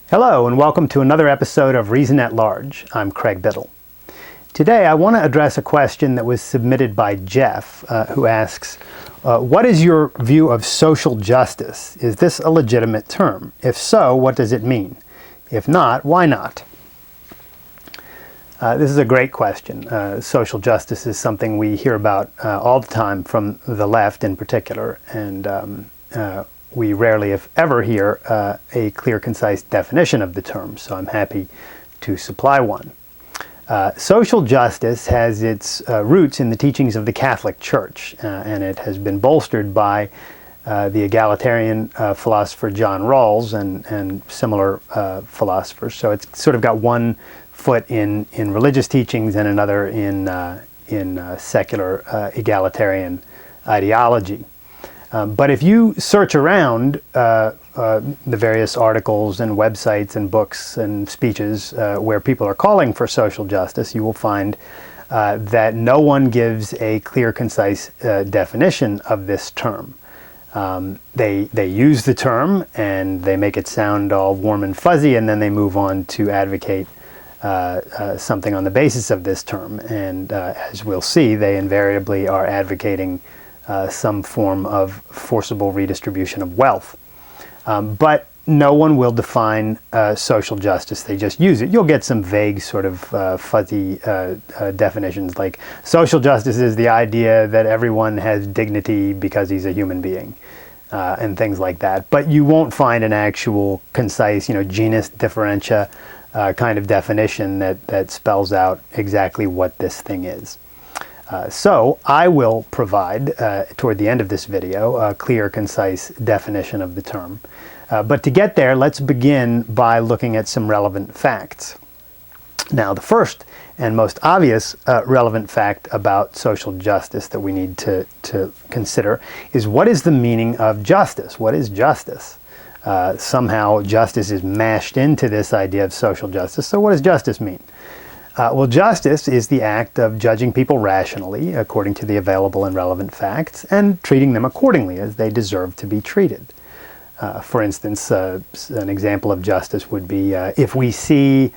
Hello and welcome to another episode of Reason at Large. I'm Craig Biddle. Today I want to address a question that was submitted by Jeff, who asks, what is your view of social justice? Is this a legitimate term? If so, what does it mean? If not, why not? This is a great question. Social justice is something we hear about all the time from the left in particular, and we rarely, if ever, hear a clear, concise definition of the term, so I'm happy to supply one. Social justice has its roots in the teachings of the Catholic Church, and it has been bolstered by the egalitarian philosopher John Rawls and similar philosophers. So it's sort of got one foot in religious teachings and another in secular egalitarian ideology. But if you search around the various articles and websites and books and speeches where people are calling for social justice, you will find that no one gives a clear, concise definition of this term. They use the term and they make it sound all warm and fuzzy, and then they move on to advocate something on the basis of this term. And as we'll see, they invariably are advocating some form of forcible redistribution of wealth. But no one will define social justice. They just use it. You'll get some vague sort of fuzzy definitions like social justice is the idea that everyone has dignity because he's a human being and things like that. But you won't find an actual concise, genus differentia kind of definition that spells out exactly what this thing is. So I will provide, toward the end of this video, a clear, concise definition of the term. But to get there, let's begin by looking at some relevant facts. Now, the first and most obvious relevant fact about social justice that we need to consider is, what is the meaning of justice? What is justice? Somehow justice is mashed into this idea of social justice. So what does justice mean? Well, justice is the act of judging people rationally according to the available and relevant facts and treating them accordingly as they deserve to be treated. For instance, an example of justice would be if we see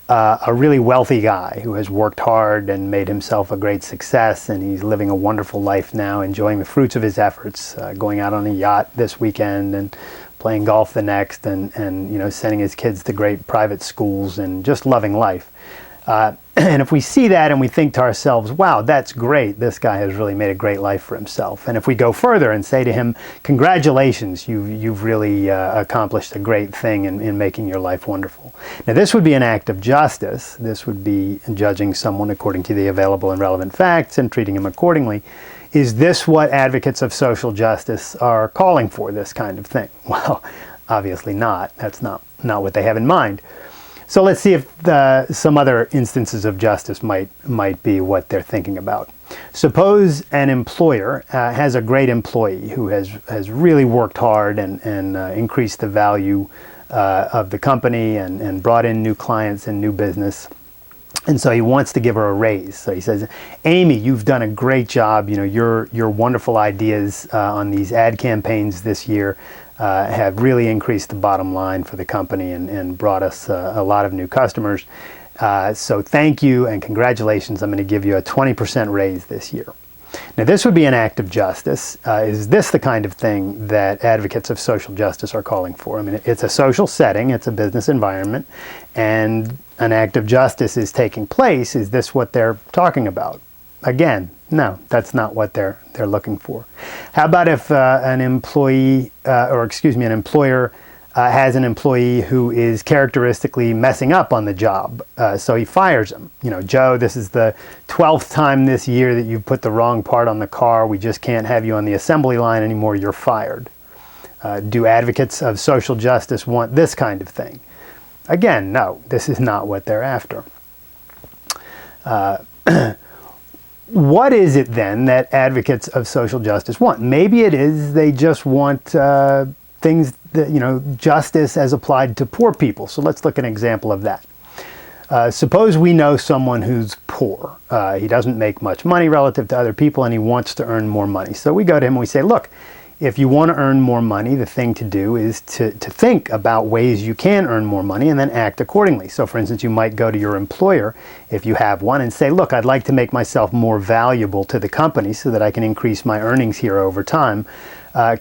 a really wealthy guy who has worked hard and made himself a great success, and he's living a wonderful life now, enjoying the fruits of his efforts, going out on a yacht this weekend and playing golf the next, and sending his kids to great private schools and just loving life. And if we see that and we think to ourselves, wow, that's great, this guy has really made a great life for himself. And if we go further and say to him, congratulations, you've really accomplished a great thing in making your life wonderful. Now, this would be an act of justice. This would be judging someone according to the available and relevant facts and treating him accordingly. Is this what advocates of social justice are calling for, this kind of thing? Well, obviously not. That's not what they have in mind. So let's see if some other instances of justice might be what they're thinking about. Suppose an employer has a great employee who has really worked hard and increased the value of the company and brought in new clients and new business. And so he wants to give her a raise. So he says, Amy, you've done a great job. Your wonderful ideas on these ad campaigns this year have really increased the bottom line for the company and brought us a lot of new customers. So thank you and congratulations. I'm going to give you a 20% raise this year. Now, this would be an act of justice. Is this the kind of thing that advocates of social justice are calling for? I mean, it's a social setting, it's a business environment, and an act of justice is taking place. Is this what they're talking about? Again, no, that's not what they're looking for. How about if an employer has an employee who is characteristically messing up on the job, so he fires him. Joe, this is the 12th time this year that you've put the wrong part on the car. We just can't have you on the assembly line anymore. You're fired. Do advocates of social justice want this kind of thing? Again, no, this is not what they're after. What is it then that advocates of social justice want? Maybe it is they just want things that, justice as applied to poor people. So let's look at an example of that. Suppose we know someone who's poor. He doesn't make much money relative to other people and he wants to earn more money. So we go to him and we say, look, if you want to earn more money, the thing to do is to think about ways you can earn more money and then act accordingly. So for instance, you might go to your employer, if you have one, and say, look, I'd like to make myself more valuable to the company so that I can increase my earnings here over time.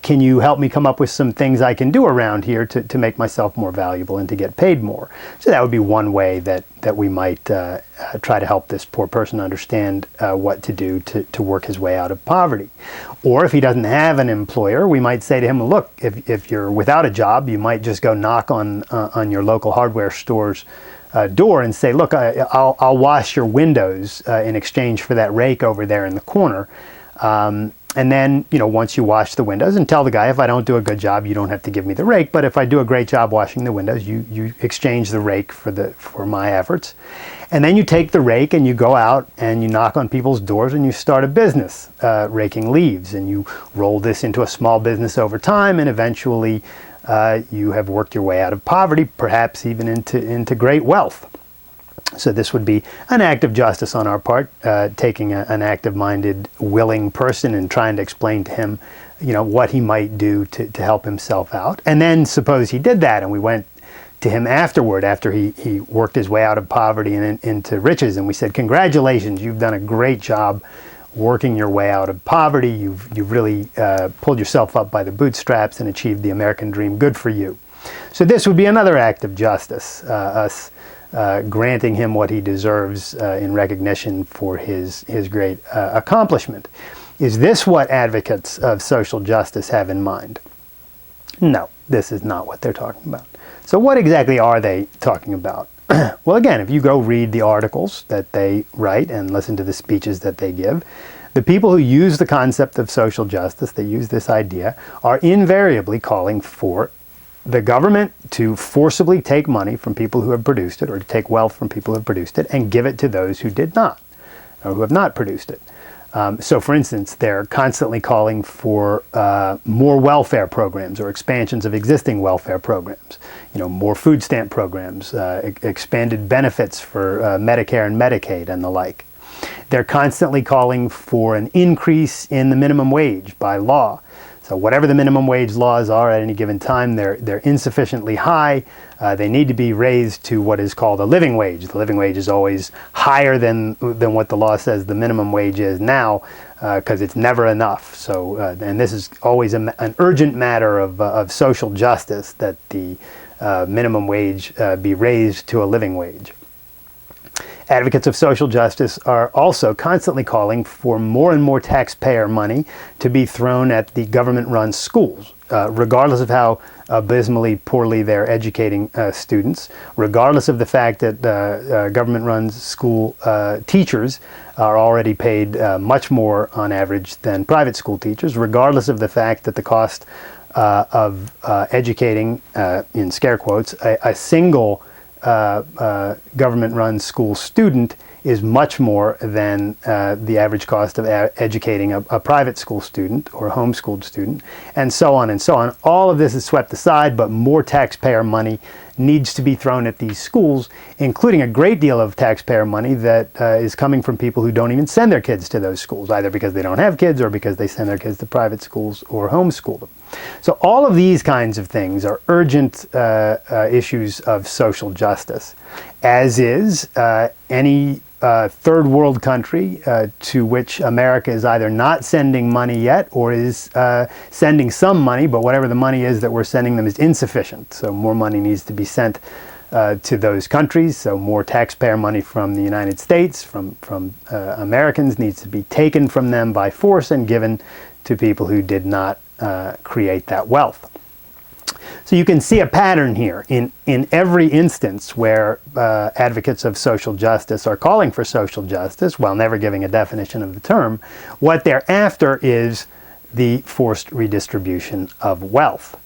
Can you help me come up with some things I can do around here to make myself more valuable and to get paid more? So that would be one way that we might try to help this poor person understand what to do to work his way out of poverty. Or if he doesn't have an employer, we might say to him, look, if you're without a job, you might just go knock on your local hardware store's door and say, look, I'll wash your windows in exchange for that rake over there in the corner. And then, once you wash the windows, and tell the guy, if I don't do a good job, you don't have to give me the rake. But if I do a great job washing the windows, you exchange the rake for my efforts. And then you take the rake and you go out and you knock on people's doors and you start a business raking leaves. And you roll this into a small business over time, and eventually you have worked your way out of poverty, perhaps even into great wealth. So this would be an act of justice on our part, taking an active-minded, willing person and trying to explain to him, what he might do to help himself out. And then suppose he did that and we went to him afterward, after he worked his way out of poverty and into riches, and we said, congratulations, you've done a great job working your way out of poverty. You've really pulled yourself up by the bootstraps and achieved the American dream. Good for you. So this would be another act of justice, us granting him what he deserves in recognition for his great accomplishment. Is this what advocates of social justice have in mind? No, this is not what they're talking about. So what exactly are they talking about? Well, again, if you go read the articles that they write and listen to the speeches that they give, the people who use the concept of social justice, that use this idea, are invariably calling for the government to forcibly take money from people who have produced it, or to take wealth from people who have produced it, and give it to those who did not, or who have not produced it. So for instance, they're constantly calling for more welfare programs or expansions of existing welfare programs, more food stamp programs, expanded benefits for Medicare and Medicaid and the like. They're constantly calling for an increase in the minimum wage by law. So whatever the minimum wage laws are at any given time, they're insufficiently high. They need to be raised to what is called a living wage. The living wage is always higher than what the law says the minimum wage is now, because it's never enough. So, and this is always an urgent matter of social justice, that the minimum wage be raised to a living wage. Advocates of social justice are also constantly calling for more and more taxpayer money to be thrown at the government-run schools, regardless of how abysmally poorly they're educating students, regardless of the fact that government-run school teachers are already paid much more on average than private school teachers, regardless of the fact that the cost of educating, in scare quotes, a single government-run school student is much more than the average cost of educating a private school student or a homeschooled student, and so on and so on. All of this is swept aside, but more taxpayer money needs to be thrown at these schools, including a great deal of taxpayer money that is coming from people who don't even send their kids to those schools, either because they don't have kids or because they send their kids to private schools or homeschool them. So all of these kinds of things are urgent issues of social justice, as is any third world country to which America is either not sending money yet or is sending some money, but whatever the money is that we're sending them is insufficient. So more money needs to be sent to those countries. So more taxpayer money from the United States, from Americans, needs to be taken from them by force and given to people who did not create that wealth. So you can see a pattern here in every instance where advocates of social justice are calling for social justice while never giving a definition of the term. What they're after is the forced redistribution of wealth.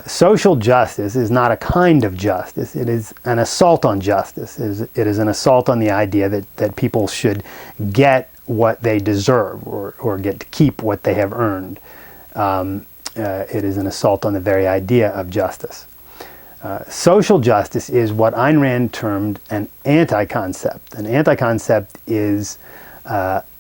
Social justice is not a kind of justice. It is an assault on justice. It is an assault on the idea that people should get what they deserve or get to keep what they have earned. It is an assault on the very idea of justice. Social justice is what Ayn Rand termed an anti-concept. An anti-concept is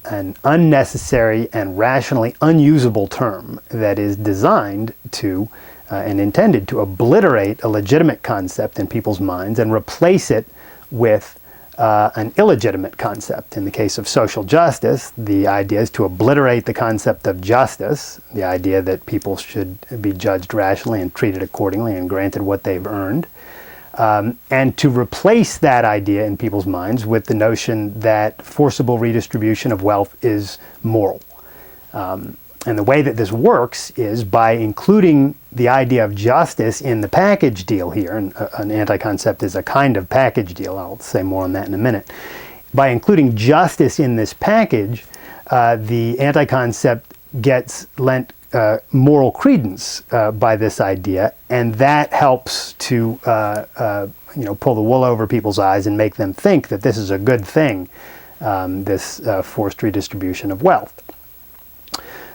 an unnecessary and rationally unusable term that is designed to and intended to obliterate a legitimate concept in people's minds and replace it with an illegitimate concept. In the case of social justice, the idea is to obliterate the concept of justice, the idea that people should be judged rationally and treated accordingly and granted what they've earned, and to replace that idea in people's minds with the notion that forcible redistribution of wealth is moral. And the way that this works is by including the idea of justice in the package deal here, and an anti-concept is a kind of package deal, I'll say more on that in a minute. By including justice in this package, the anti-concept gets lent moral credence by this idea, and that helps to pull the wool over people's eyes and make them think that this is a good thing, this forced redistribution of wealth.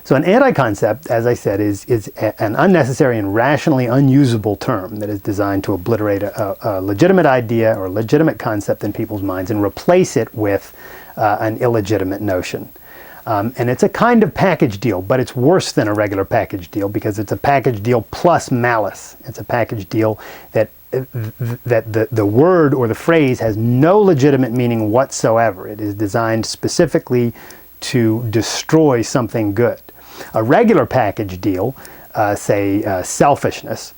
So an anti-concept, as I said, is an unnecessary and rationally unusable term that is designed to obliterate a legitimate idea or legitimate concept in people's minds and replace it with an illegitimate notion. And it's a kind of package deal, but it's worse than a regular package deal because it's a package deal plus malice. It's a package deal that the word or the phrase has no legitimate meaning whatsoever. It is designed specifically to destroy something good. A regular package deal, say selfishness,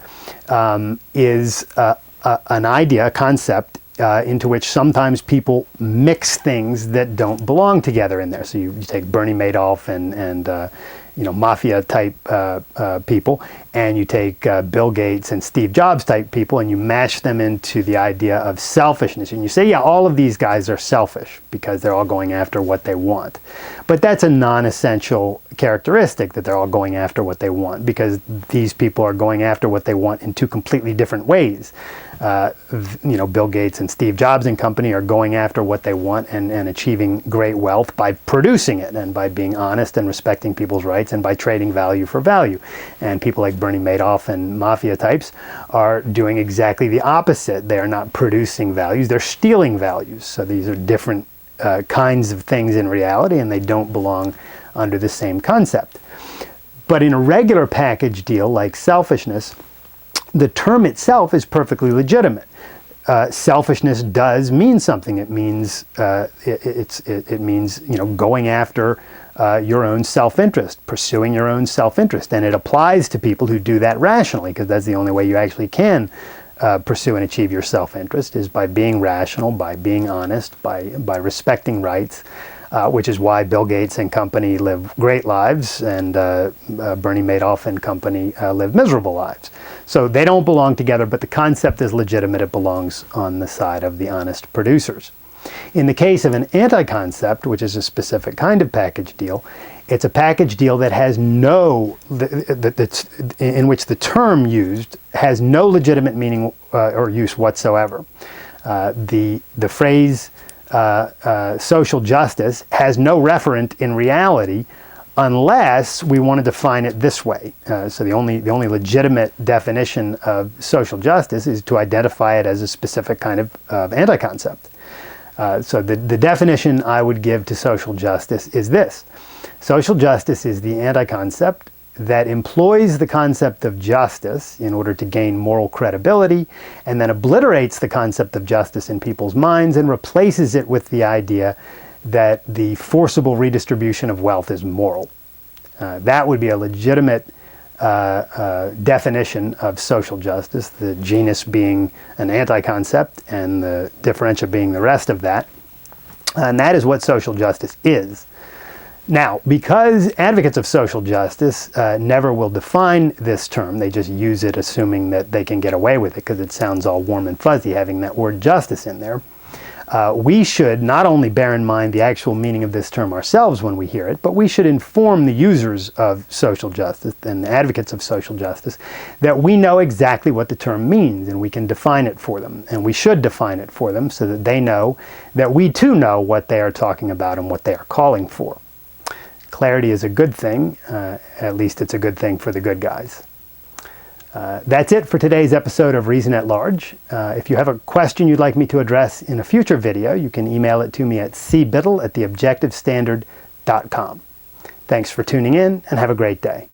is an idea, a concept into which sometimes people mix things that don't belong together in there. So you take Bernie Madoff and mafia type people, and you take Bill Gates and Steve Jobs type people, and you mash them into the idea of selfishness. And you say, yeah, all of these guys are selfish because they're all going after what they want. But that's a non-essential characteristic, that they're all going after what they want, because these people are going after what they want in two completely different ways. Bill Gates and Steve Jobs and company are going after what they want and achieving great wealth by producing it and by being honest and respecting people's rights and by trading value for value. And people like Bernie Madoff and mafia types are doing exactly the opposite. They are not producing values, they're stealing values. So these are different kinds of things in reality, and they don't belong under the same concept. But in a regular package deal like selfishness, the term itself is perfectly legitimate. Selfishness does mean something. It means it means going after your own self-interest, pursuing your own self-interest, and it applies to people who do that rationally, because that's the only way you actually can pursue and achieve your self-interest, is by being rational, by being honest, by respecting rights. Which is why Bill Gates and company live great lives, and Bernie Madoff and company live miserable lives. So they don't belong together, but the concept is legitimate. It belongs on the side of the honest producers. In the case of an anti-concept, which is a specific kind of package deal, it's a package deal that has in which the term used has no legitimate meaning or use whatsoever. The phrase social justice has no referent in reality unless we want to define it this way. So the only legitimate definition of social justice is to identify it as a specific kind of anti-concept. So the definition I would give to social justice is this. Social justice is the anti-concept that employs the concept of justice in order to gain moral credibility, and then obliterates the concept of justice in people's minds and replaces it with the idea that the forcible redistribution of wealth is moral. That would be a legitimate definition of social justice, the genus being an anti-concept and the differentia being the rest of that. And that is what social justice is. Now, because advocates of social justice never will define this term, they just use it assuming that they can get away with it because it sounds all warm and fuzzy having that word justice in there. We should not only bear in mind the actual meaning of this term ourselves when we hear it, but we should inform the users of social justice and the advocates of social justice that we know exactly what the term means and we can define it for them. And we should define it for them so that they know that we too know what they are talking about and what they are calling for. Clarity is a good thing, at least it's a good thing for the good guys. That's it for today's episode of Reason at Large. If you have a question you'd like me to address in a future video, you can email it to me at cbiddle@theobjectivestandard.com. Thanks for tuning in and have a great day.